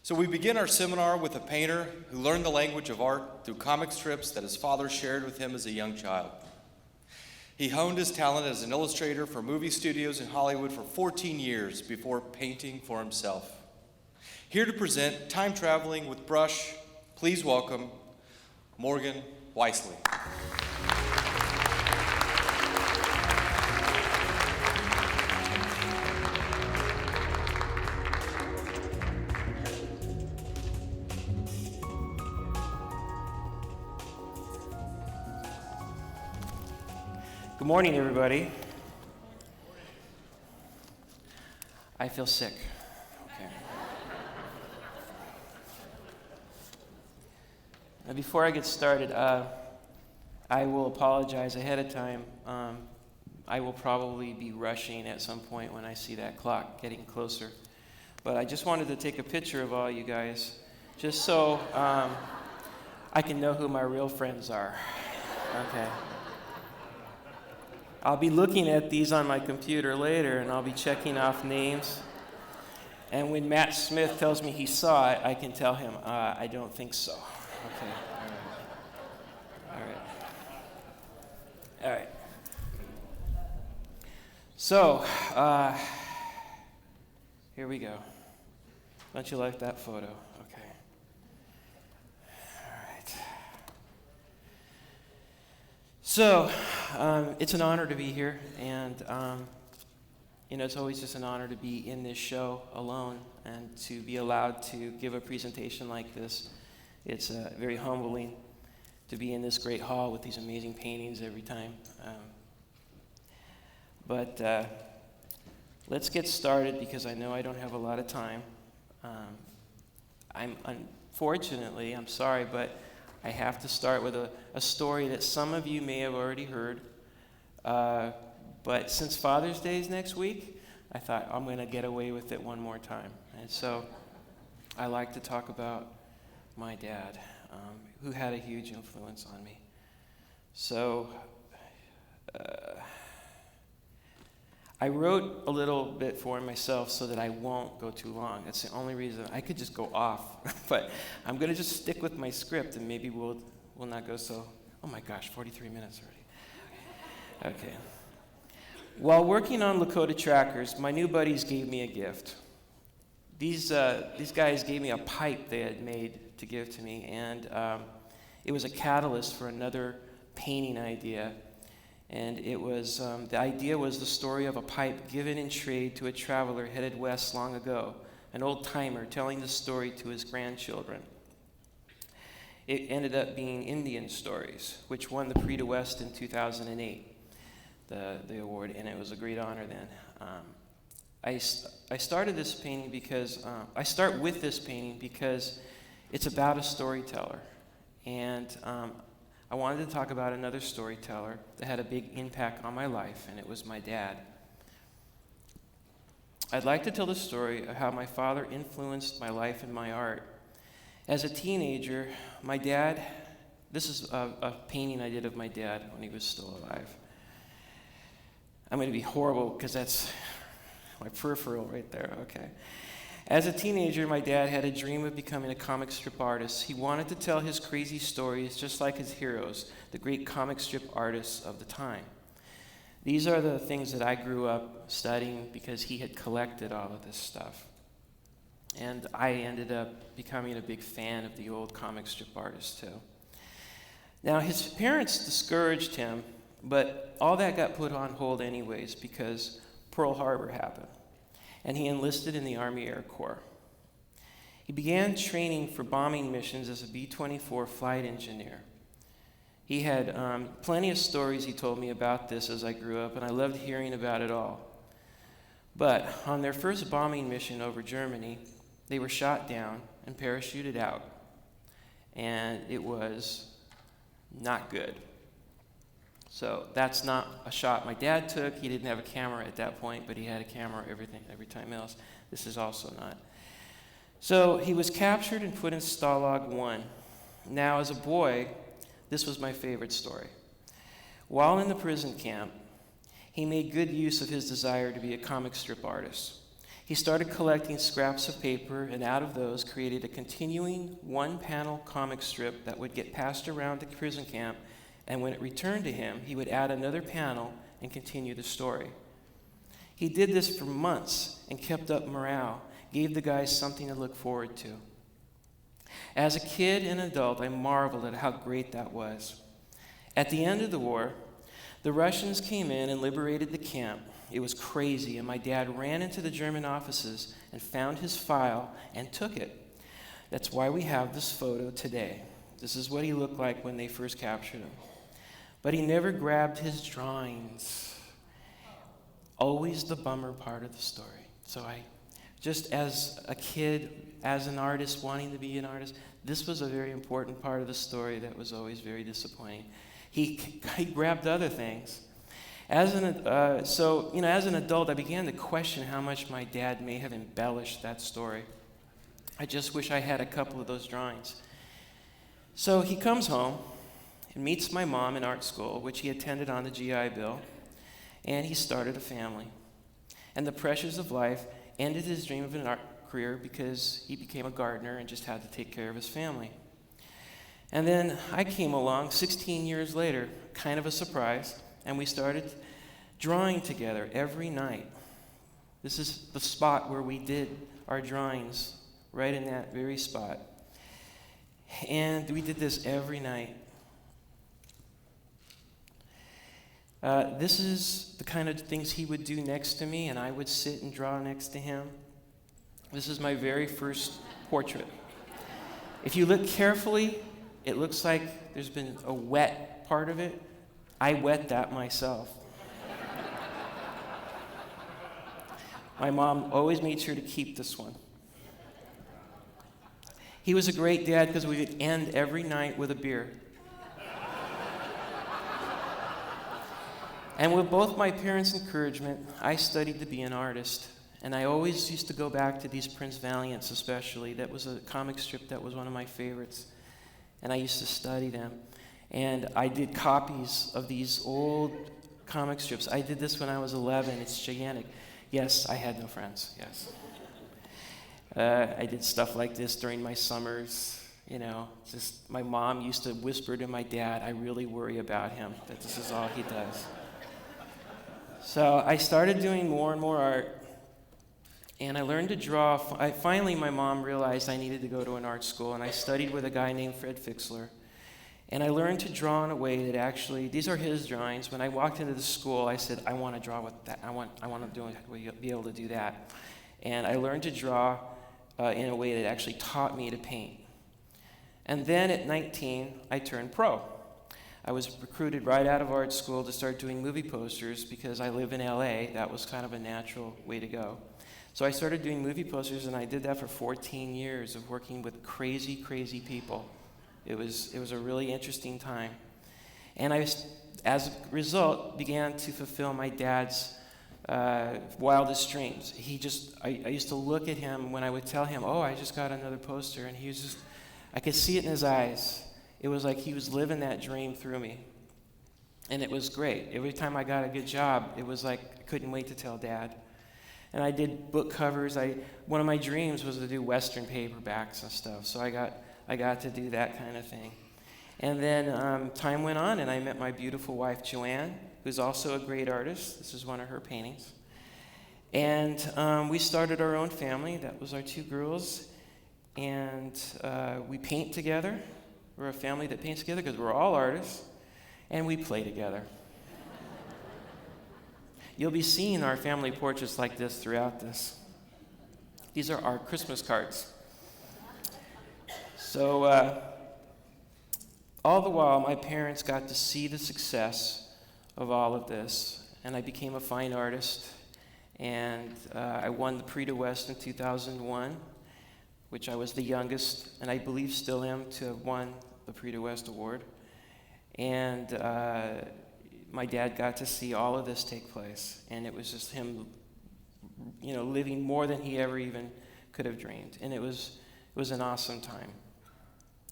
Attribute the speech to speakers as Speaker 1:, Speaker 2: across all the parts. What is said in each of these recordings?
Speaker 1: So we begin our seminar with a painter who learned the language of art through comic strips that his father shared with him as a young child. He honed his talent as an illustrator for movie studios in Hollywood for 14 years before painting for himself. Here to present Time Traveling with Brush, please welcome Morgan Weistling.
Speaker 2: Good morning, everybody. I feel sick. Okay. Now, before I get started, I will apologize ahead of time. I will probably be rushing at some point when I see that clock getting closer. But I just wanted to take a picture of all you guys, just so I can know who my real friends are. Okay. I'll be looking at these on my computer later, and I'll be checking off names. And when Matt Smith tells me he saw it, I can tell him, I don't think so. Okay. All right. So, here we go. Don't you like that photo? Okay. All right. So, it's an honor to be here, and it's always just an honor to be in this show alone and to be allowed to give a presentation like this. It's very humbling to be in this great hall with these amazing paintings every time. But let's get started because I know I don't have a lot of time. Unfortunately, I'm sorry, but I have to start with a story that some of you may have already heard. But since Father's Day is next week, I thought I'm going to get away with it one more time. And so I like to talk about my dad, who had a huge influence on me. So I wrote a little bit for myself so that I won't go too long. That's the only reason. I could just go off, but I'm going to just stick with my script, and maybe we'll not go so. Oh my gosh, 43 minutes already. Okay. While working on Lakota trackers, my new buddies gave me a gift. These guys gave me a pipe they had made to give to me, and it was a catalyst for another painting idea. And it was the idea was the story of a pipe given in trade to a traveler headed west long ago, an old timer telling the story to his grandchildren. It ended up being Indian Stories, which won the Prix de West in 2008, the award, and it was a great honor then. I started this painting because I start with this painting because it's about a storyteller, and I wanted to talk about another storyteller that had a big impact on my life, and it was my dad. I'd like to tell the story of how my father influenced my life and my art. As a teenager, my dad, this is a painting I did of my dad when he was still alive. I'm going to be horrible because that's my peripheral right there, okay. As a teenager, my dad had a dream of becoming a comic strip artist. He wanted to tell his crazy stories just like his heroes, the great comic strip artists of the time. These are the things that I grew up studying because he had collected all of this stuff. And I ended up becoming a big fan of the old comic strip artists too. Now, his parents discouraged him, but all that got put on hold anyways because Pearl Harbor happened, and he enlisted in the Army Air Corps. He began training for bombing missions as a B-24 flight engineer. He had plenty of stories he told me about this as I grew up, and I loved hearing about it all. But on their first bombing mission over Germany, they were shot down and parachuted out, and it was not good. So that's not a shot my dad took. He didn't have a camera at that point, but he had a camera every time else. This is also not. So he was captured and put in Stalag 1. Now, as a boy, this was my favorite story. While in the prison camp, he made good use of his desire to be a comic strip artist. He started collecting scraps of paper, and out of those created a continuing one-panel comic strip that would get passed around the prison camp, and when it returned to him, he would add another panel and continue the story. He did this for months and kept up morale, gave the guys something to look forward to. As a kid and adult, I marveled at how great that was. At the end of the war, the Russians came in and liberated the camp. It was crazy, and my dad ran into the German offices and found his file and took it. That's why we have this photo today. This is what he looked like when they first captured him. But he never grabbed his drawings. Always the bummer part of the story. So just as a kid, as an artist, wanting to be an artist, this was a very important part of the story that was always very disappointing. He grabbed other things. As an adult, I began to question how much my dad may have embellished that story. I just wish I had a couple of those drawings. So he comes home and meets my mom in art school, which he attended on the GI Bill, and he started a family. And the pressures of life ended his dream of an art career because he became a gardener and just had to take care of his family. And then I came along 16 years later, kind of a surprise, and we started drawing together every night. This is the spot where we did our drawings, right in that very spot. And we did this every night. This is the kind of things he would do next to me, and I would sit and draw next to him. This is my very first portrait. If you look carefully, it looks like there's been a wet part of it. I wet that myself. My mom always made sure to keep this one. He was a great dad because we would end every night with a beer. And with both my parents' encouragement, I studied to be an artist. And I always used to go back to these Prince Valiants especially. That was a comic strip that was one of my favorites. And I used to study them. And I did copies of these old comic strips. I did this when I was 11. It's gigantic. Yes, I had no friends, yes. I did stuff like this during my summers, just my mom used to whisper to my dad, I really worry about him, that this is all he does. So I started doing more and more art, and I learned to draw. Finally, my mom realized I needed to go to an art school, and I studied with a guy named Fred Fixler. And I learned to draw in a way that actually, these are his drawings. When I walked into the school, I said, I want to draw with that. I want to be able to do that. And I learned to draw in a way that actually taught me to paint. And then at 19, I turned pro. I was recruited right out of art school to start doing movie posters because I live in LA. That was kind of a natural way to go. So I started doing movie posters, and I did that for 14 years of working with crazy, crazy people. It was a really interesting time. And I, as a result, began to fulfill my dad's wildest dreams. I used to look at him when I would tell him, I just got another poster, and I could see it in his eyes. It was like he was living that dream through me. And it was great. Every time I got a good job, it was like I couldn't wait to tell Dad. And I did book covers. One of my dreams was to do Western paperbacks and stuff, so I got to do that kind of thing. And then time went on, and I met my beautiful wife, Joanne, who's also a great artist. This is one of her paintings. And we started our own family. That was our 2 girls. And we paint together. We're a family that paints together because we're all artists. And we play together. You'll be seeing our family portraits like this throughout this. These are our Christmas cards. So all the while, my parents got to see the success of all of this, and I became a fine artist, and I won the Prix de West in 2001, which I was the youngest, and I believe still am, to have won the Prix de West award. And my dad got to see all of this take place, and it was just him, living more than he ever even could have dreamed, and it was an awesome time.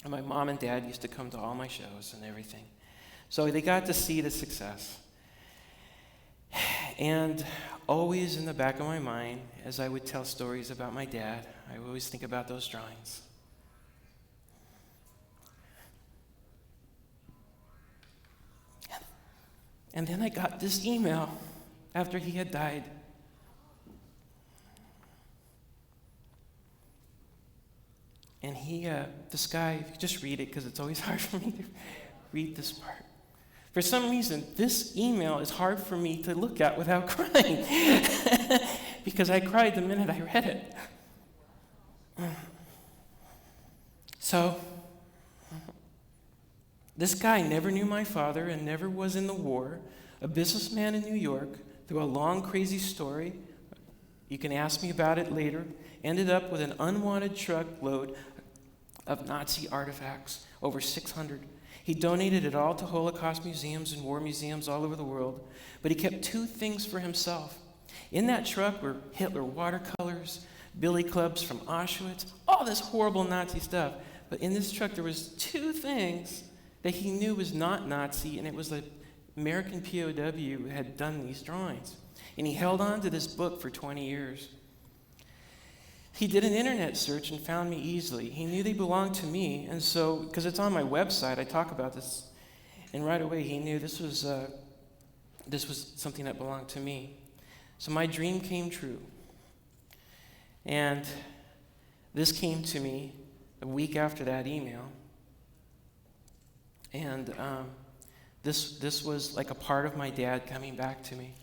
Speaker 2: And my mom and dad used to come to all my shows and everything. So they got to see the success. And always in the back of my mind, as I would tell stories about my dad, I would always think about those drawings. And then I got this email after he had died. And this guy, if you just read it, because it's always hard for me to read this part. For some reason, this email is hard for me to look at without crying. Because I cried the minute I read it. So, this guy never knew my father and never was in the war, a businessman in New York, through a long, crazy story. You can ask me about it later. Ended up with an unwanted truckload of Nazi artifacts, over 600. He donated it all to Holocaust museums and war museums all over the world, but he kept two things for himself. In that truck were Hitler watercolors, billy clubs from Auschwitz, all this horrible Nazi stuff. But in this truck there was two things that he knew was not Nazi, and it was the American POW who had done these drawings. And he held on to this book for 20 years. He did an internet search and found me easily. He knew they belonged to me, and so, because it's on my website, I talk about this, and right away he knew this was something that belonged to me. So my dream came true. And this came to me a week after that email. And this was like a part of my dad coming back to me.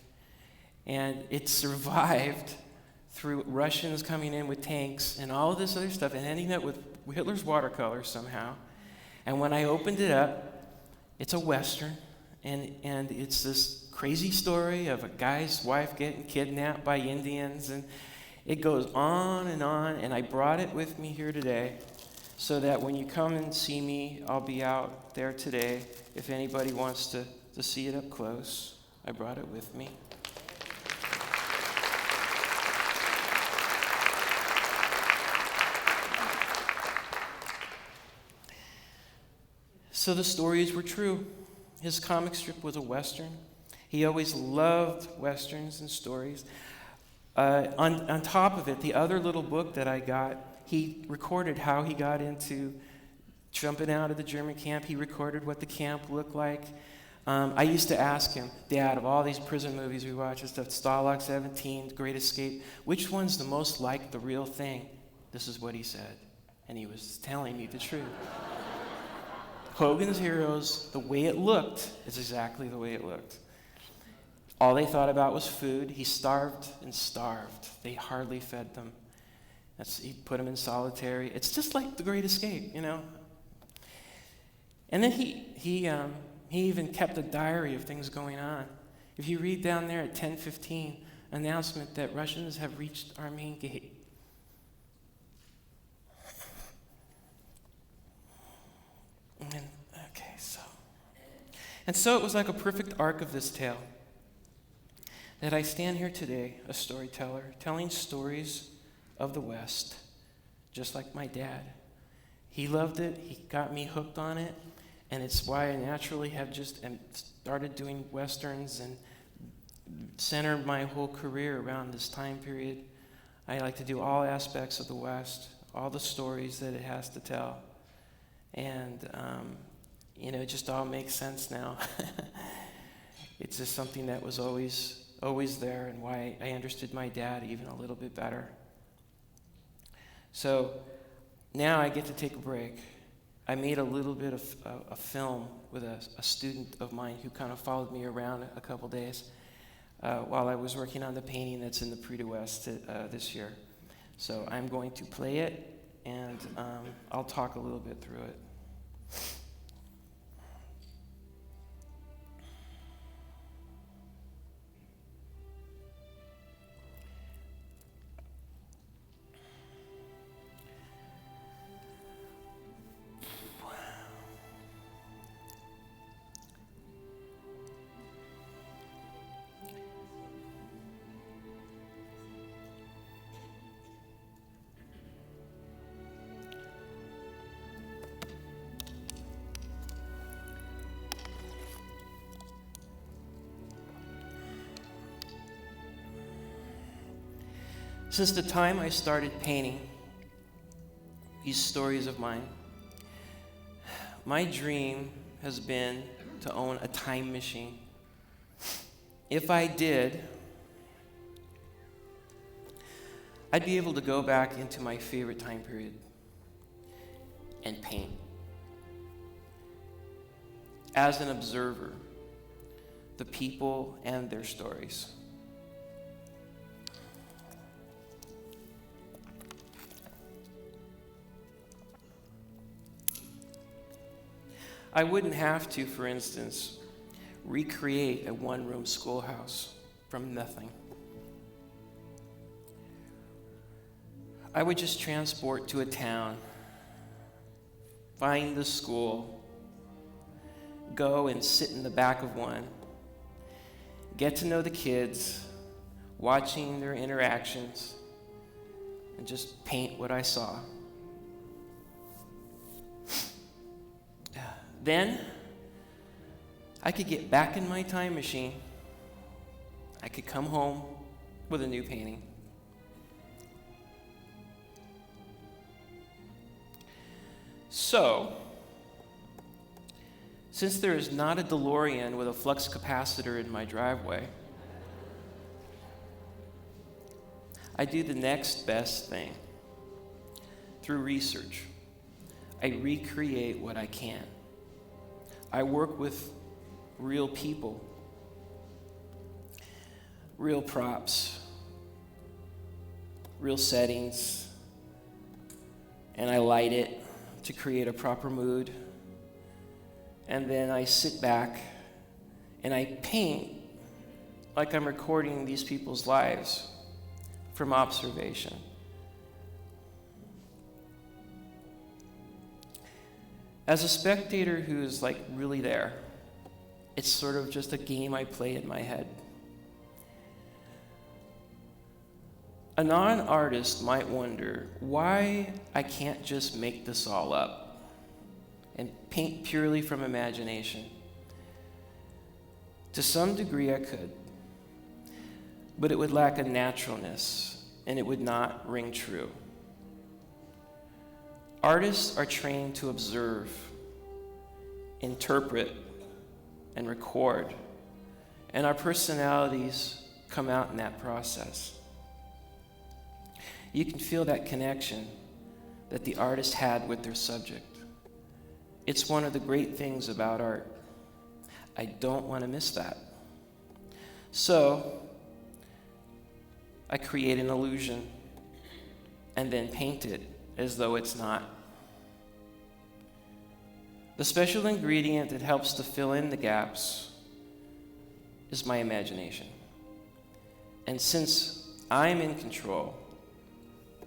Speaker 2: And it survived through Russians coming in with tanks and all of this other stuff and ending up with Hitler's watercolors somehow. And when I opened it up, it's a Western, and it's this crazy story of a guy's wife getting kidnapped by Indians, and it goes on, and I brought it with me here today so that when you come and see me, I'll be out there today. If anybody wants to see it up close, I brought it with me. So the stories were true. His comic strip was a Western. He always loved Westerns and stories. On top of it, the other little book that I got, he recorded how he got into jumping out of the German camp. He recorded what the camp looked like. I used to ask him, Dad, of all these prison movies we watch and stuff, Stalag 17, Great Escape, which one's the most like the real thing? This is what he said. And he was telling me the truth. Hogan's Heroes, the way it looked, is exactly the way it looked. All they thought about was food. He starved and starved. They hardly fed them. He put them in solitary. It's just like the Great Escape, you know. And then he even kept a diary of things going on. If you read down there at 10:15, announcement that Russians have reached our main gate. And so it was like a perfect arc of this tale, that I stand here today, a storyteller, telling stories of the West, just like my dad. He loved it, he got me hooked on it, and it's why I naturally have just started doing Westerns and centered my whole career around this time period. I like to do all aspects of the West, all the stories that it has to tell. And, it just all makes sense now. It's just something that was always there, and why I understood my dad even a little bit better. So now I get to take a break. I made a little bit of a film with a student of mine who kind of followed me around a couple days while I was working on the painting that's in the Prix this year. So I'm going to play it, and I'll talk a little bit through it. Since the time I started painting these stories of mine, my dream has been to own a time machine. If I did, I'd be able to go back into my favorite time period and paint. As an observer, the people and their stories. I wouldn't have to, for instance, recreate a one-room schoolhouse from nothing. I would just transport to a town, find the school, go and sit in the back of one, get to know the kids, watching their interactions, and just paint what I saw. Then, I could get back in my time machine. I could come home with a new painting. So, since there is not a DeLorean with a flux capacitor in my driveway, I do the next best thing. Through research, I recreate what I can. I work with real people, real props, real settings, and I light it to create a proper mood. And then I sit back and I paint like I'm recording these people's lives from observation. As a spectator who's like really there, it's sort of just a game I play in my head. A non-artist might wonder why I can't just make this all up and paint purely from imagination. To some degree I could, but it would lack a naturalness and it would not ring true. Artists are trained to observe, interpret, and record, and our personalities come out in that process. You can feel that connection that the artist had with their subject. It's one of the great things about art. I don't want to miss that. So, I create an illusion and then paint it as though it's not. The special ingredient that helps to fill in the gaps is my imagination. And since I'm in control,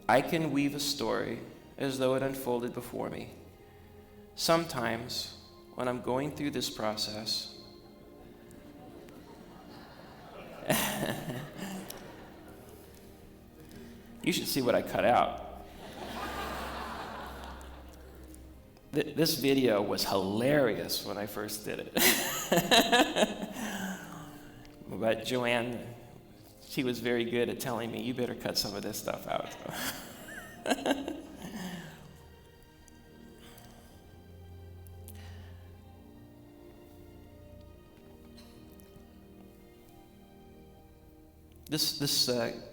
Speaker 2: I can weave a story as though it unfolded before me. Sometimes, when I'm going through this process, you should see what I cut out. This video was hilarious when I first did it. But Joanne, she was very good at telling me, you better cut some of this stuff out.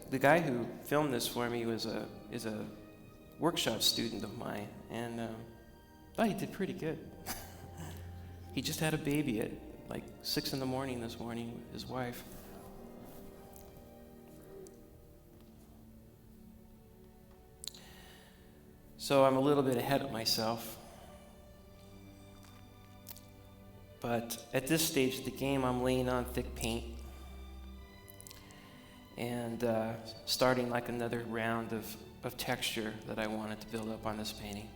Speaker 2: The guy who filmed this for me is a workshop student of mine, and thought he did pretty good. He just had a baby at like 6 a.m. this morning with his wife. So I'm a little bit ahead of myself. But at this stage of the game, I'm laying on thick paint and starting like another round of texture that I wanted to build up on this painting.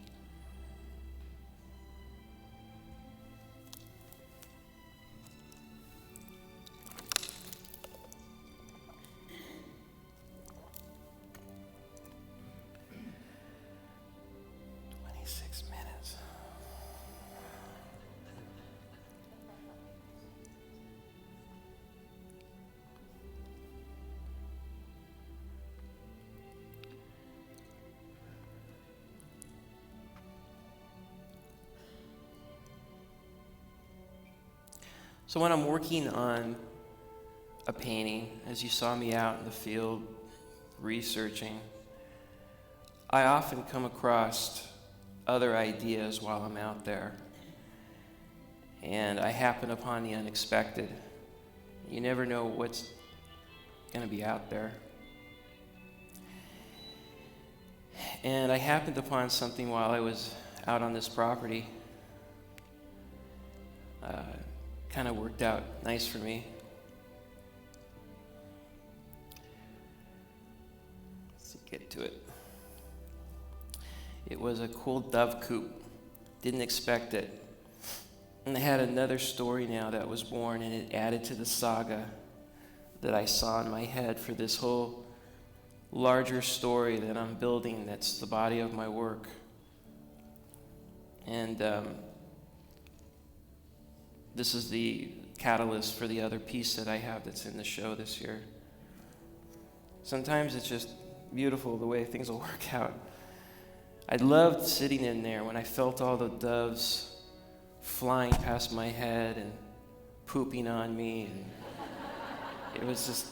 Speaker 2: So when I'm working on a painting, as you saw me out in the field researching, I often come across other ideas while I'm out there. And I happen upon the unexpected. You never know what's going to be out there. And I happened upon something while I was out on this property. Kind of worked out nice for me. Let's get to it. It was a cool dove coop. Didn't expect it. And I had another story now that was born, and it added to the saga that I saw in my head for this whole larger story that I'm building that's the body of my work. And this is the catalyst for the other piece that I have that's in the show this year. Sometimes it's just beautiful the way things will work out. I loved sitting in there when I felt all the doves flying past my head and pooping on me. And it was just,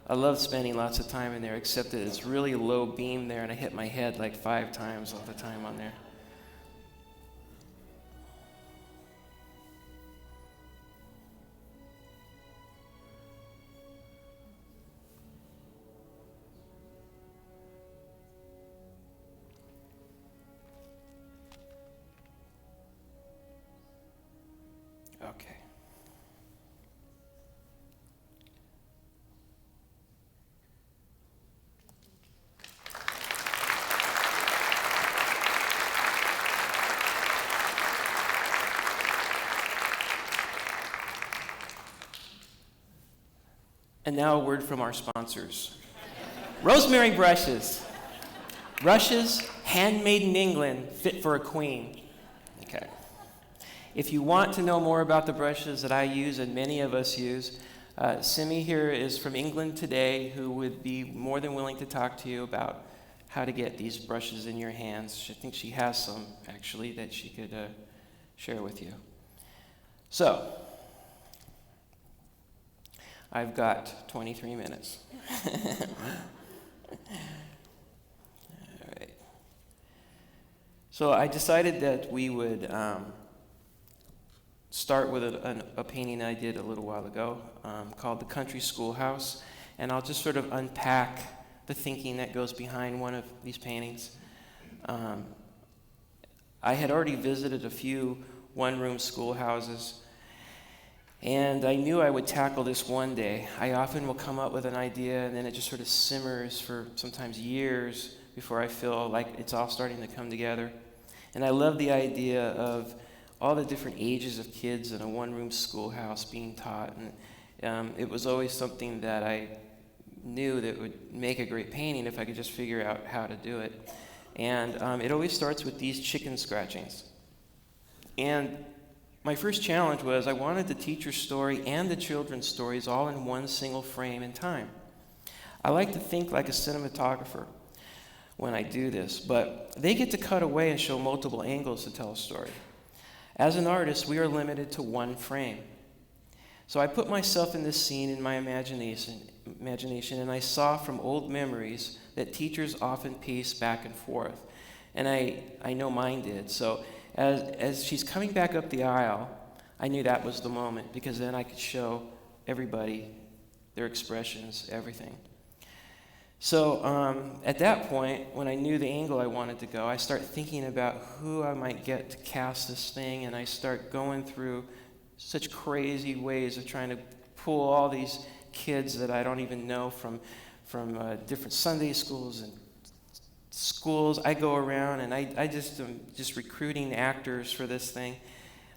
Speaker 2: I loved spending lots of time in there, except that it's really low beam there, and I hit my head like 5 times all the time on there. Okay. And now a word from our sponsors. Rosemary brushes. Brushes handmade in England, fit for a queen. Okay. If you want to know more about the brushes that I use and many of us use, Simi here is from England today, who would be more than willing to talk to you about how to get these brushes in your hands. I think she has some, actually, that she could share with you. So, I've got 23 minutes. All right. So I decided that we would start with a painting I did a little while ago called The Country Schoolhouse, and I'll just sort of unpack the thinking that goes behind one of these paintings. I had already visited a few one-room schoolhouses, and I knew I would tackle this one day. I often will come up with an idea, and then it just sort of simmers for sometimes years before I feel like it's all starting to come together. And I love the idea of all the different ages of kids in a one-room schoolhouse being taught. And it was always something that I knew that would make a great painting if I could just figure out how to do it. And it always starts with these chicken scratchings. And my first challenge was I wanted the teacher's story and the children's stories all in one single frame in time. I like to think like a cinematographer when I do this, but they get to cut away and show multiple angles to tell a story. As an artist, we are limited to one frame. So I put myself in this scene in my imagination, and I saw from old memories that teachers often pace back and forth. And I know mine did. So as she's coming back up the aisle, I knew that was the moment, because then I could show everybody their expressions, everything. So at that point, when I knew the angle I wanted to go, I start thinking about who I might get to cast this thing, and I start going through such crazy ways of trying to pull all these kids that I don't even know from different Sunday schools and schools. I go around and I just am just recruiting actors for this thing,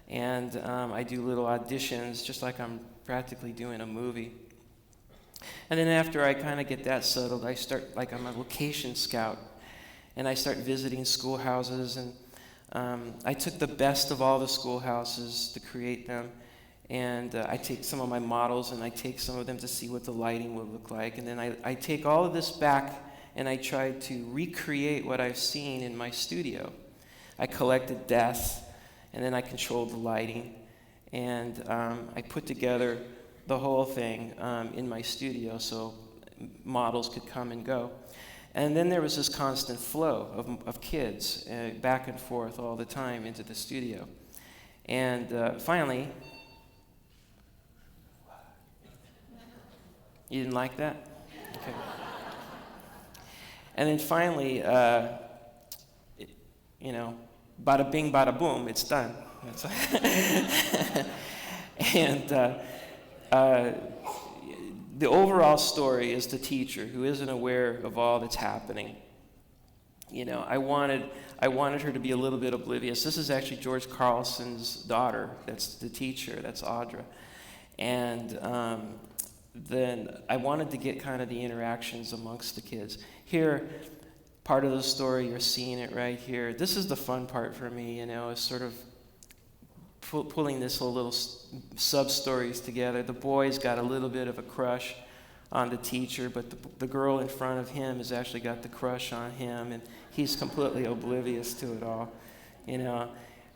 Speaker 2: and I do little auditions just like I'm practically doing a movie. And then after I kind of get that settled, I start, like I'm a location scout, and I start visiting schoolhouses, and I took the best of all the schoolhouses to create them, and I take some of my models and I take some of them to see what the lighting would look like, and then I take all of this back and I tried to recreate what I've seen in my studio. I collected deaths, and then I controlled the lighting, And I put together the whole thing in my studio so models could come and go. And then there was this constant flow of kids back and forth all the time into the studio. And finally, you didn't like that? Okay. And then finally, bada bing, bada boom, it's done. And the overall story is the teacher who isn't aware of all that's happening. I wanted her to be a little bit oblivious. This is actually George Carlson's daughter. That's the teacher. That's Audra. And then I wanted to get kind of the interactions amongst the kids. Here, part of the story, you're seeing it right here. This is the fun part for me, is sort of pulling this little sub-stories together. The boy's got a little bit of a crush on the teacher, but the girl in front of him has actually got the crush on him, and he's completely oblivious to it all.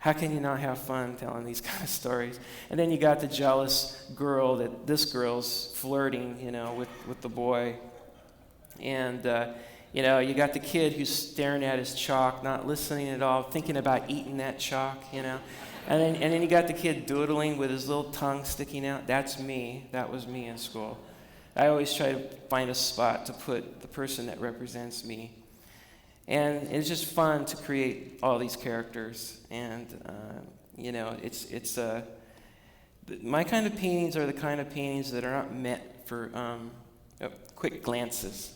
Speaker 2: How can you not have fun telling these kind of stories? And then you got the jealous girl that this girl's flirting, with the boy. And, you got the kid who's staring at his chalk, not listening at all, thinking about eating that chalk, And then you got the kid doodling with his little tongue sticking out. That's me. That was me in school. I always try to find a spot to put the person that represents me. And it's just fun to create all these characters. And, my kind of paintings are the kind of paintings that are not meant for quick glances.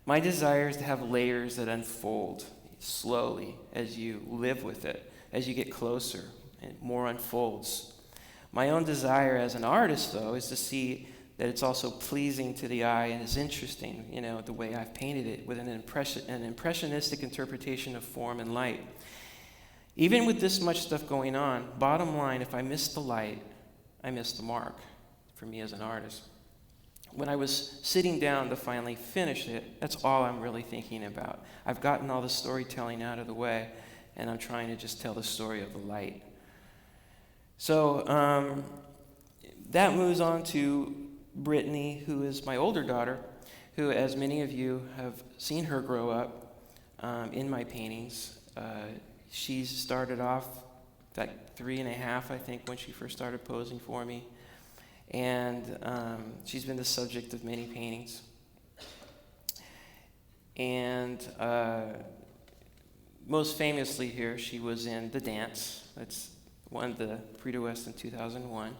Speaker 2: My desire is to have layers that unfold slowly as you live with it, as you get closer, and more unfolds. My own desire as an artist, though, is to see that it's also pleasing to the eye and is interesting, the way I've painted it with an impressionistic interpretation of form and light. Even with this much stuff going on, bottom line, if I miss the light, I miss the mark for me as an artist. When I was sitting down to finally finish it, that's all I'm really thinking about. I've gotten all the storytelling out of the way, and I'm trying to just tell the story of the light. So that moves on to Brittany, who is my older daughter, who, as many of you have seen her grow up in my paintings. She started off like 3.5, I think, when she first started posing for me. And she's been the subject of many paintings. And most famously here, she was in The Dance. That's won the Prix de West in 2001.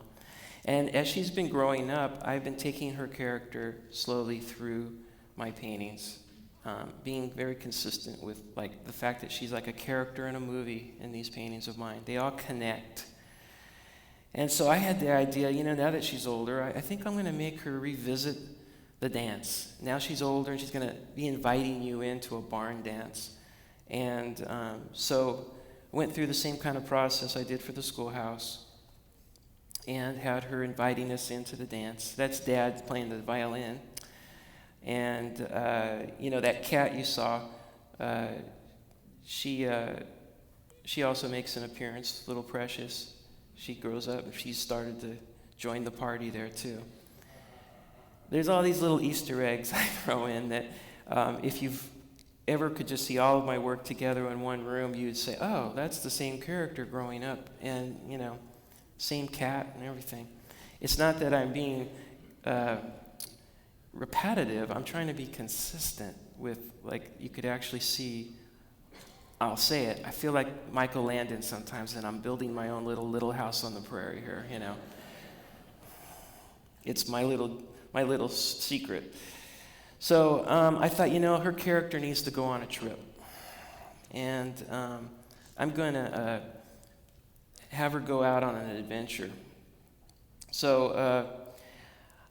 Speaker 2: And as she's been growing up, I've been taking her character slowly through my paintings, being very consistent with the fact that she's like a character in a movie in these paintings of mine. They all connect. And so I had the idea, now that she's older, I think I'm going to make her revisit The Dance. Now she's older, and she's going to be inviting you into a barn dance. And so I went through the same kind of process I did for the schoolhouse and had her inviting us into the dance. That's Dad playing the violin. And, that cat you saw, she also makes an appearance, Little Precious. She grows up, and she's started to join the party there, too. There's all these little Easter eggs I throw in that if you've ever could just see all of my work together in one room, you'd say, oh, that's the same character growing up, and, same cat and everything. It's not that I'm being repetitive. I'm trying to be consistent with, you could actually see, I'll say it, I feel like Michael Landon sometimes, and I'm building my own little house on the prairie here, It's my little secret. So I thought, her character needs to go on a trip. And I'm going to have her go out on an adventure. So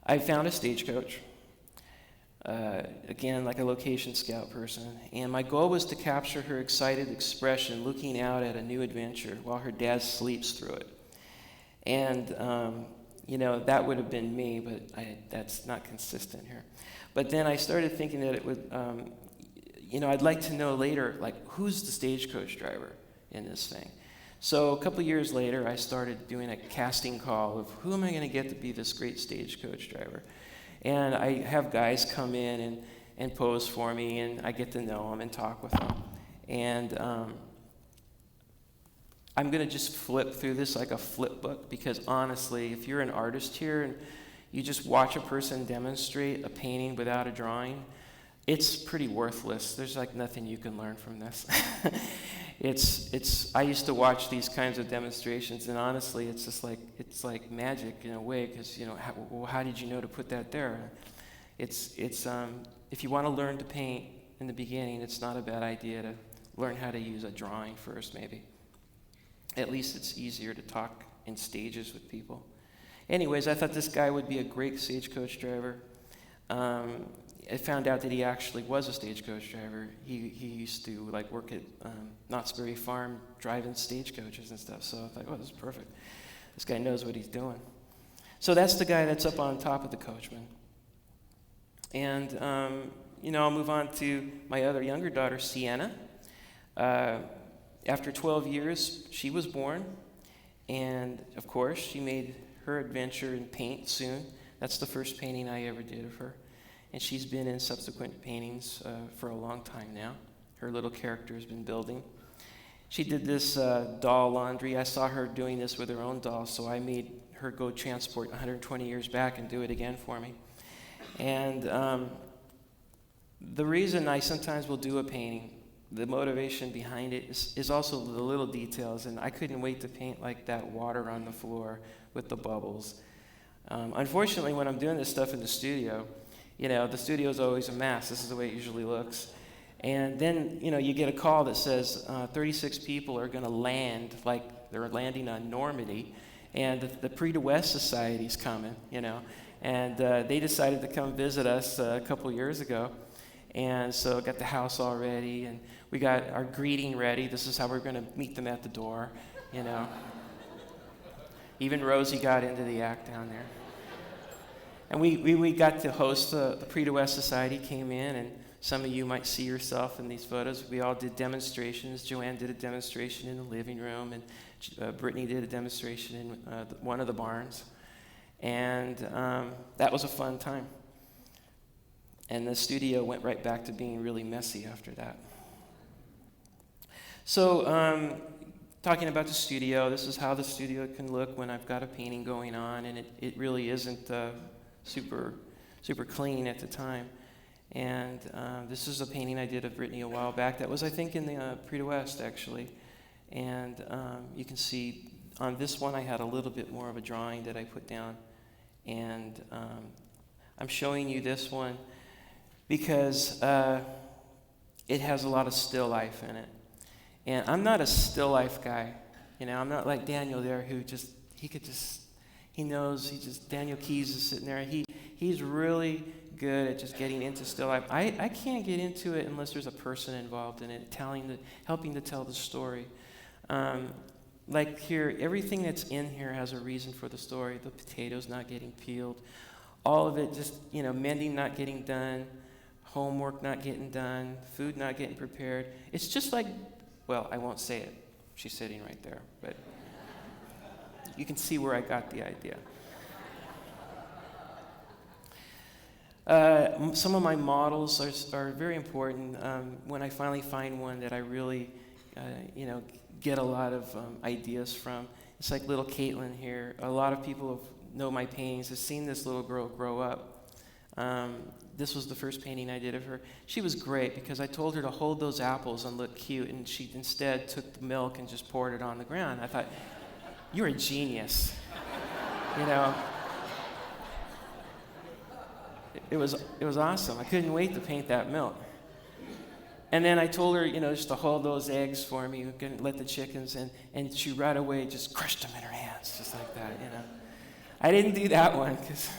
Speaker 2: I found a stagecoach, again, like a location scout person. And my goal was to capture her excited expression looking out at a new adventure while her dad sleeps through it. And, that would have been me, but that's not consistent here. But then I started thinking that it would, I'd like to know later, who's the stagecoach driver in this thing? So a couple years later, I started doing a casting call of who am I going to get to be this great stagecoach driver. And I have guys come in and pose for me, and I get to know them and talk with them. And I'm going to just flip through this like a flip book, because honestly, if you're an artist here and you just watch a person demonstrate a painting without a drawing, it's pretty worthless. There's like nothing you can learn from this. I used to watch these kinds of demonstrations, and honestly, it's like magic in a way, because how did you know to put that there? If you want to learn to paint in the beginning, it's not a bad idea to learn how to use a drawing first, maybe. At least it's easier to talk in stages with people. Anyways, I thought this guy would be a great stagecoach driver. I found out that he actually was a stagecoach driver. He used to work at Knott's Berry Farm driving stagecoaches and stuff. So I thought, oh, this is perfect. This guy knows what he's doing. So that's the guy that's up on top of the coachman. And I'll move on to my other younger daughter, Sienna. After 12 years, she was born. And of course, she made her adventure in paint soon. That's the first painting I ever did of her. And she's been in subsequent paintings for a long time now. Her little character has been building. She did this doll laundry. I saw her doing this with her own doll, so I made her go transport 120 years back and do it again for me. And the reason I sometimes will do a painting, the motivation behind it is also the little details, and I couldn't wait to paint like that water on the floor with the bubbles. Unfortunately, when I'm doing this stuff in the studio, the studio is always a mess. This is the way it usually looks. And then, you get a call that says 36 people are going to land, like they're landing on Normandy, and the Prix de West Society's coming, And they decided to come visit us a couple years ago. And so got the house all ready, and we got our greeting ready. This is how we're going to meet them at the door, Even Rosie got into the act down there. And we got to host the Prix de West Society, came in, and some of you might see yourself in these photos. We all did demonstrations. Joanne did a demonstration in the living room, and Brittany did a demonstration in one of the barns. And that was a fun time. And the studio went right back to being really messy after that. So talking about the studio, this is how the studio can look when I've got a painting going on, and it really isn't super clean at the time. And this is a painting I did of Brittany a while back. That was, I think, in the Prix de West, actually. And you can see on this one I had a little bit more of a drawing that I put down. And I'm showing you this one because it has a lot of still life in it. And I'm not a still life guy. I'm not like Daniel there who Daniel Keyes is sitting there. He's really good at just getting into still life. I can't get into it unless there's a person involved in it, helping to tell the story. Like here, everything that's in here has a reason for the story. The potatoes not getting peeled, all of it just, mending not getting done, homework not getting done, food not getting prepared. It's just like, well, I won't say it. She's sitting right there, but you can see where I got the idea. Some of my models are very important. When I finally find one that I really, get a lot of ideas from, it's like little Caitlin here. A lot of people know my paintings, have seen this little girl grow up. This was the first painting I did of her. She was great because I told her to hold those apples and look cute, and she instead took the milk and just poured it on the ground. I thought, you're a genius. It was awesome. I couldn't wait to paint that milk. And then I told her, just to hold those eggs for me, let the chickens, and she right away just crushed them in her hands, just like that, I didn't do that one because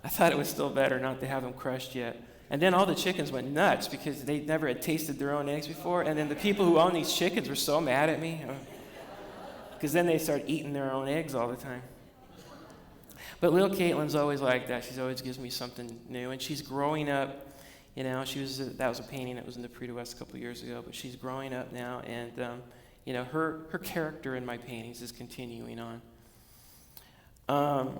Speaker 2: I thought it was still better not to have them crushed yet. And then all the chickens went nuts because they never had tasted their own eggs before. And then the people who own these chickens were so mad at me because then they started eating their own eggs all the time. But little Caitlin's always like that. She always gives me something new. And she's growing up. That was a painting that was in the Prix de West a couple years ago. But she's growing up now. And, her character in my paintings is continuing on.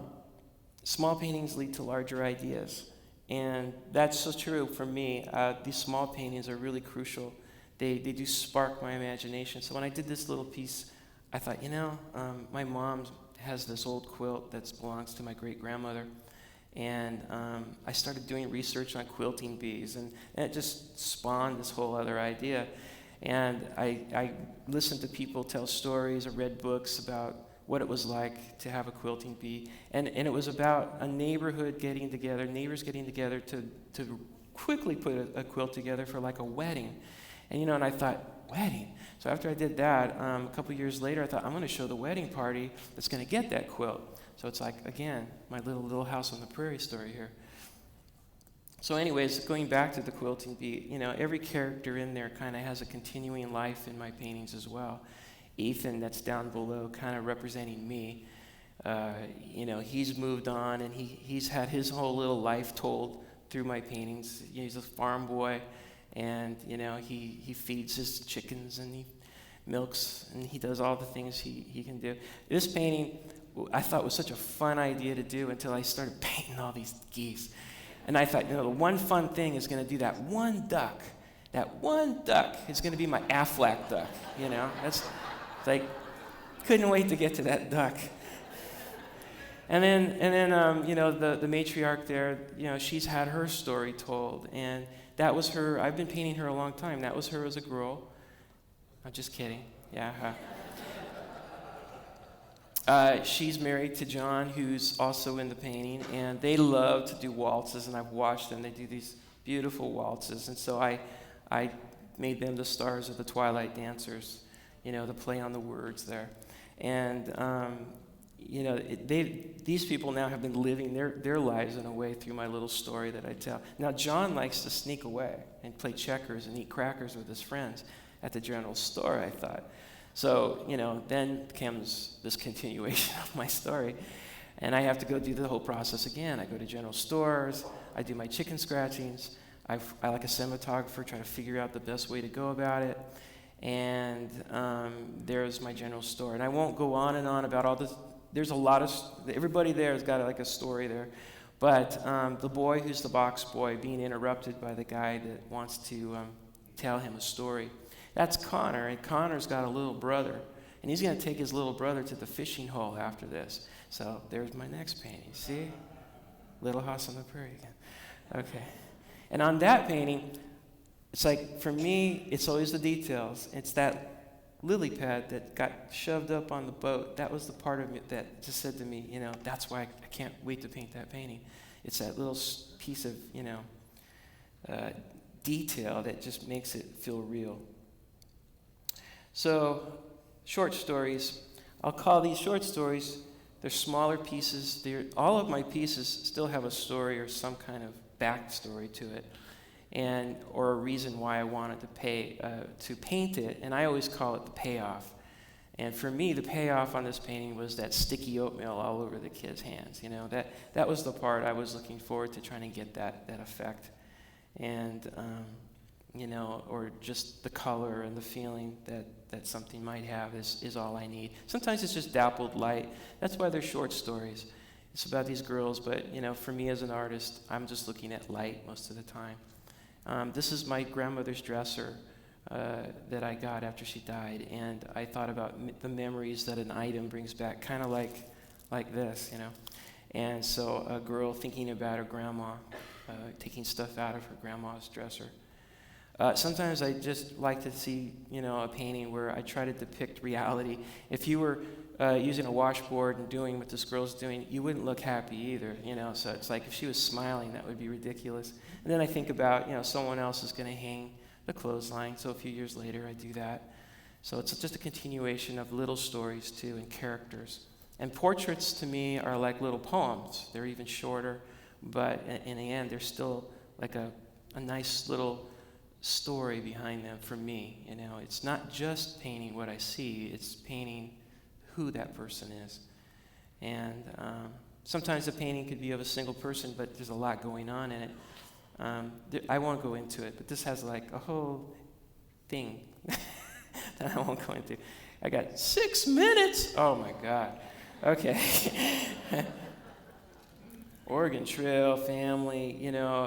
Speaker 2: Small paintings lead to larger ideas. And that's so true for me. These small paintings are really crucial. They do spark my imagination. So when I did this little piece, I thought, my mom has this old quilt that belongs to my great-grandmother. And I started doing research on quilting bees, and it just spawned this whole other idea. And I listened to people tell stories or read books about what it was like to have a quilting bee. And it was about a neighborhood getting together, neighbors getting together to quickly put a quilt together for like a wedding. And I thought, wedding? So after I did that, a couple years later, I thought, I'm going to show the wedding party that's going to get that quilt. So it's like, again, my little house on the prairie story here. So anyways, going back to the quilting bee, every character in there kind of has a continuing life in my paintings as well. Ethan, that's down below, kind of representing me. He's moved on, and he's had his whole little life told through my paintings. He's a farm boy, and he feeds his chickens, and he milks, and he does all the things he can do. This painting I thought was such a fun idea to do until I started painting all these geese. And I thought, the one fun thing is going to do that one duck. That one duck is going to be my Aflac duck, That's like, couldn't wait to get to that duck. And then the matriarch there, she's had her story told, and that was her. I've been painting her a long time. That was her as a girl. I'm just kidding. Yeah. She's married to John, who's also in the painting, and they love to do waltzes, and I've watched them. They do these beautiful waltzes, and so I made them the stars of the Twilight Dancers, the play on the words there. And, these people now have been living their lives in a way through my little story that I tell. Now, John likes to sneak away and play checkers and eat crackers with his friends at the general store, I thought. So, then comes this continuation of my story, and I have to go do the whole process again. I go to general stores, I do my chicken scratchings, I like a cinematographer, try to figure out the best way to go about it, and there's my general store. And I won't go on and on about all this. There's a lot of, everybody there has got like a story there, but the boy who's the box boy being interrupted by the guy that wants to tell him a story. That's Connor, and Connor's got a little brother, and he's going to take his little brother to the fishing hole after this. So there's my next painting. See? Little House on the Prairie again. Okay. And on that painting, it's like, for me, it's always the details. It's that lily pad that got shoved up on the boat. That was the part of it that just said to me, that's why I can't wait to paint that painting. It's that little piece of, detail that just makes it feel real. So, short stories. I'll call these short stories. They're smaller pieces. All of my pieces still have a story or some kind of backstory to it, or a reason why I wanted to paint it. And I always call it the payoff. And for me, the payoff on this painting was that sticky oatmeal all over the kids' hands. That was the part I was looking forward to, trying to get that effect. And or just the color and the feeling that something might have is all I need. Sometimes it's just dappled light. That's why they're short stories. It's about these girls, but for me as an artist, I'm just looking at light most of the time. This is my grandmother's dresser that I got after she died, and I thought about the memories that an item brings back, kind of like this, And so a girl thinking about her grandma, taking stuff out of her grandma's dresser. Sometimes I just like to see, a painting where I try to depict reality. If you were using a washboard and doing what this girl's doing, you wouldn't look happy either, So it's like if she was smiling, that would be ridiculous. And then I think about, someone else is going to hang the clothesline. So a few years later, I do that. So it's just a continuation of little stories too, and characters. And portraits to me are like little poems. They're even shorter, but in the end, they're still like a nice little story behind them for me. It's not just painting what I see, it's painting who that person is. And sometimes the painting could be of a single person, but there's a lot going on in it. I won't go into it, but this has like a whole thing I won't go into. I got 6 minutes. Oh my God. Okay. Oregon Trail, family,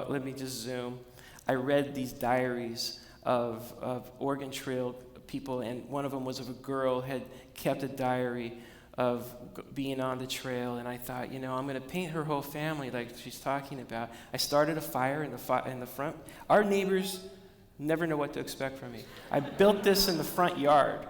Speaker 2: let me just zoom. I read these diaries of Oregon Trail people, and one of them was of a girl had kept a diary of being on the trail, and I thought, I'm going to paint her whole family like she's talking about. I started a fire in the front. Our neighbors never know what to expect from me. I built this in the front yard,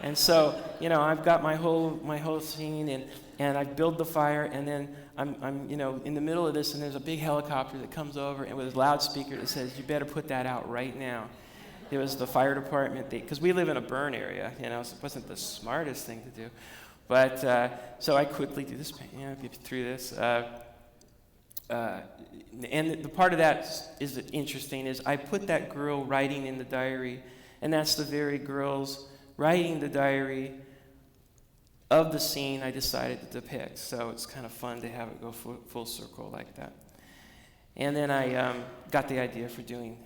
Speaker 2: and so I've got my whole scene, and I build the fire, and then I'm in the middle of this, and there's a big helicopter that comes over, and with a loudspeaker that says, "You better put that out right now." It was the fire department, because we live in a burn area, so it wasn't the smartest thing to do. But, so I quickly do this, get through this. And the part of that is interesting is I put that girl writing in the diary, and that's the very girls writing the diary of the scene I decided to depict. So it's kind of fun to have it go full circle like that. And then I got the idea for doing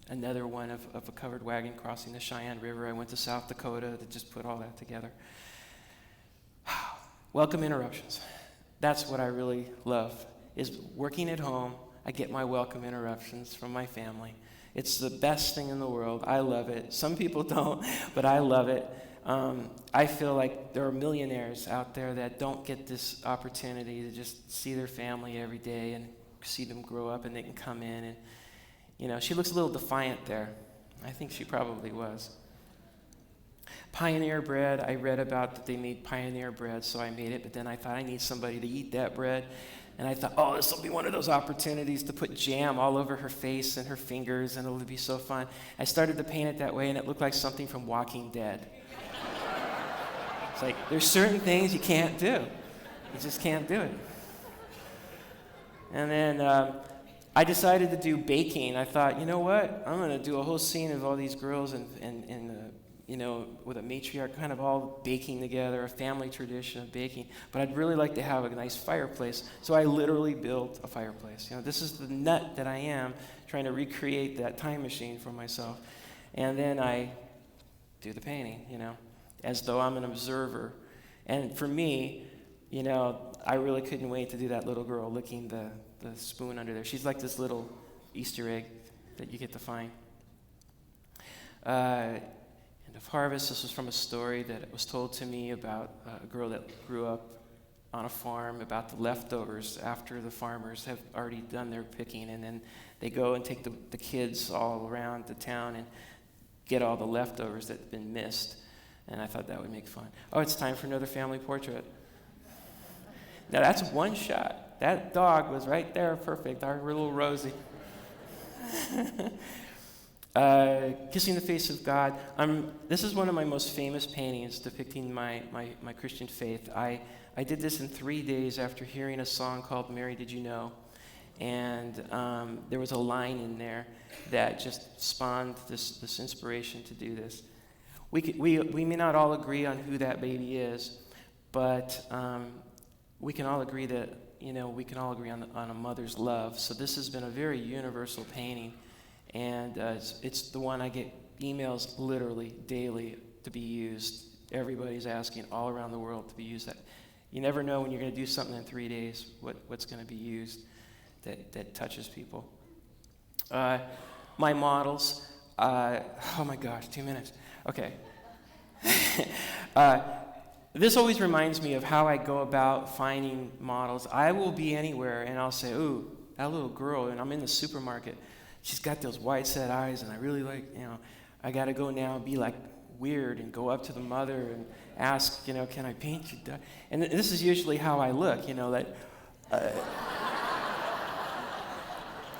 Speaker 2: another one of a covered wagon crossing the Cheyenne River. I went to South Dakota to just put all that together. Welcome interruptions. That's what I really love, is working at home. I get my welcome interruptions from my family. It's the best thing in the world. I love it. Some people don't, but I love it. I feel like there are millionaires out there that don't get this opportunity to just see their family every day and see them grow up, and they can come in and, she looks a little defiant there. I think she probably was. Pioneer bread, I read about that they made pioneer bread, so I made it, but then I thought I need somebody to eat that bread. And I thought, this will be one of those opportunities to put jam all over her face and her fingers, and it'll be so fun. I started to paint it that way, and it looked like something from Walking Dead. It's like, there's certain things you can't do. You just can't do it. And then I decided to do baking. I thought, you know what? I'm going to do a whole scene of all these girls and with a matriarch kind of all baking together, a family tradition of baking. But I'd really like to have a nice fireplace. So I literally built a fireplace. This is the nut that I am, trying to recreate that time machine for myself. And then I do the painting, as though I'm an observer. And for me, I really couldn't wait to do that little girl licking the spoon under there. She's like this little Easter egg that you get to find. End of harvest, this was from a story that was told to me about a girl that grew up on a farm, about the leftovers after the farmers have already done their picking, and then they go and take the kids all around the town and get all the leftovers that have been missed. And I thought that would make fun. It's time for another family portrait. Now that's one shot. That dog was right there, perfect, our little Rosie. Kissing the Face of God. This is one of my most famous paintings depicting my Christian faith. I did this in 3 days after hearing a song called Mary Did You Know? And there was a line in there that just spawned this inspiration to do this. We may not all agree on who that baby is, but we can all agree that, we can all agree on a mother's love. So this has been a very universal painting. And it's the one I get emails literally daily to be used. Everybody's asking all around the world to be used. That you never know when you're going to do something in 3 days what's going to be used that touches people. My models. Oh my gosh, 2 minutes. Okay. This always reminds me of how I go about finding models. I will be anywhere and I'll say, "Ooh, that little girl," and I'm in the supermarket. She's got those wide set eyes, and I really like, I got to go now and be like weird and go up to the mother and ask, can I paint you? And this is usually how I look,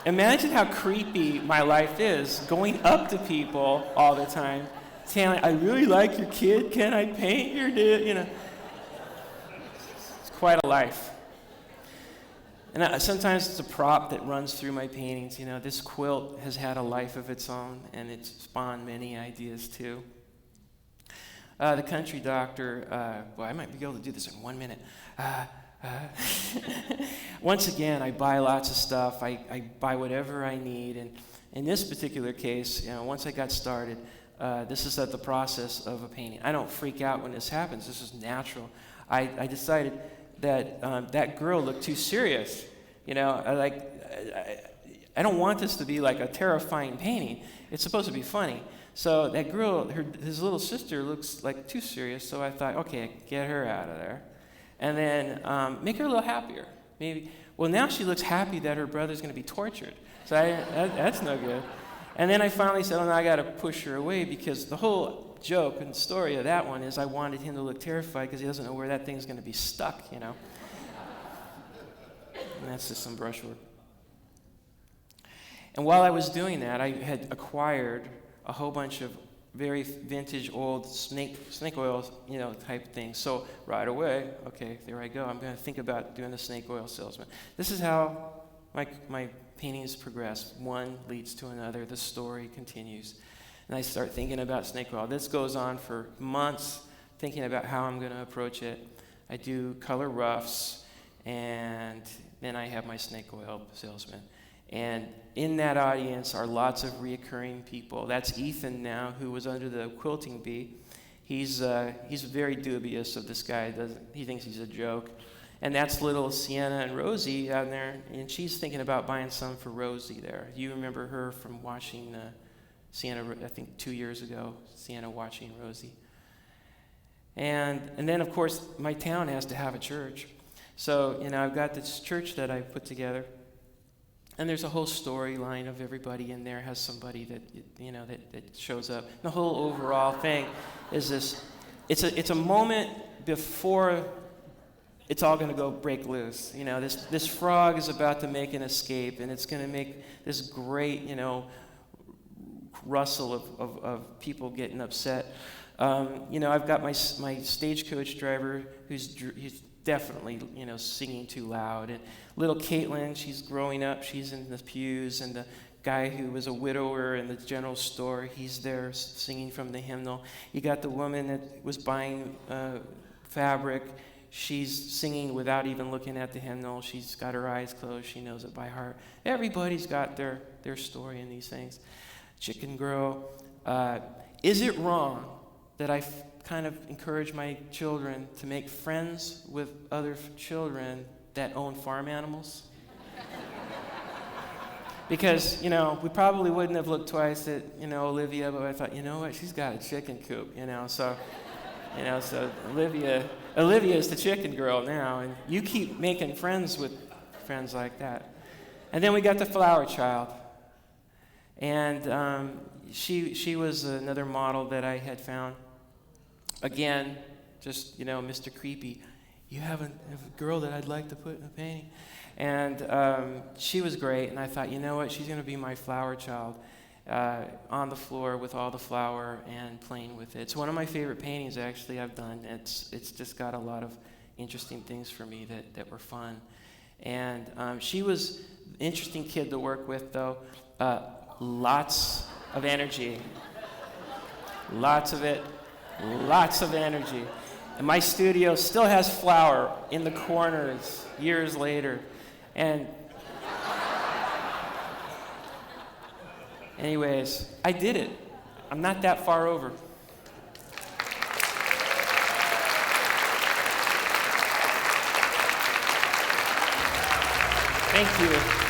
Speaker 2: Imagine how creepy my life is, going up to people all the time, saying, "I really like your kid. Can I paint your kid?" It's quite a life. And sometimes it's a prop that runs through my paintings. This quilt has had a life of its own, and it's spawned many ideas too. The country doctor, I might be able to do this in 1 minute. Once again, I buy lots of stuff. I buy whatever I need. And in this particular case, once I got started, this is the process of a painting. I don't freak out when this happens. This is natural. I decided that that girl looked too serious. You know, I don't want this to be like a terrifying painting. It's supposed to be funny. So that girl, his little sister, looks like too serious. So I thought, okay, get her out of there, and then make her a little happier. Maybe. Well, now she looks happy that her brother's going to be tortured. So that's no good. And then I finally said, oh, no, I got to push her away, because the whole joke and story of that one is I wanted him to look terrified because he doesn't know where that thing's going to be stuck, you know. And that's just some brushwork. And while I was doing that, I had acquired a whole bunch of very vintage old snake oil, you know, type things. So right away, okay, there I go. I'm going to think about doing the snake oil salesman. This is how my paintings progress. One leads to another. The story continues. And I start thinking about snake oil. This goes on for months, thinking about how I'm going to approach it. I do color roughs, and then I have my snake oil salesman. And in that audience are lots of reoccurring people. That's Ethan now, who was under the quilting bee. He's very dubious of this guy. He thinks he's a joke. And that's little Sienna and Rosie down there, and she's thinking about buying some for Rosie there. You remember her from watching Sienna, I think 2 years ago, Sienna watching Rosie. And then, of course, my town has to have a church. So, you know, I've got this church that I put together, and there's a whole storyline of everybody in there has somebody that, you know, that shows up. The whole overall thing is this, it's a moment before it's all going to go break loose. You know, this frog is about to make an escape, and it's going to make this great, you know, rustle of people getting upset. You know, I've got my stagecoach driver he's definitely, you know, singing too loud. And little Caitlin, she's growing up. She's in the pews, and the guy who was a widower in the general store, he's there singing from the hymnal. You got the woman that was buying fabric. She's singing without even looking at the hymnal. She's got her eyes closed. She knows it by heart. Everybody's got their story in these things. Chicken girl. Is it wrong that I kind of encourage my children to make friends with other children that own farm animals? Because, you know, we probably wouldn't have looked twice at, you know, Olivia, but I thought, you know what, she's got a chicken coop, you know, so Olivia is the chicken girl now, and you keep making friends with friends like that. And then we got the flower child, and she was another model that I had found. Again, just, you know, Mr. Creepy, you have a girl that I'd like to put in a painting. And she was great, and I thought, you know what, she's going to be my flower child. On the floor with all the flour and playing with it. It's one of my favorite paintings, actually, I've done. It's just got a lot of interesting things for me that were fun. And she was an interesting kid to work with, though. Lots of energy. Lots of it. Lots of energy. And my studio still has flour in the corners years later. And anyways, I did it. I'm not that far over. Thank you.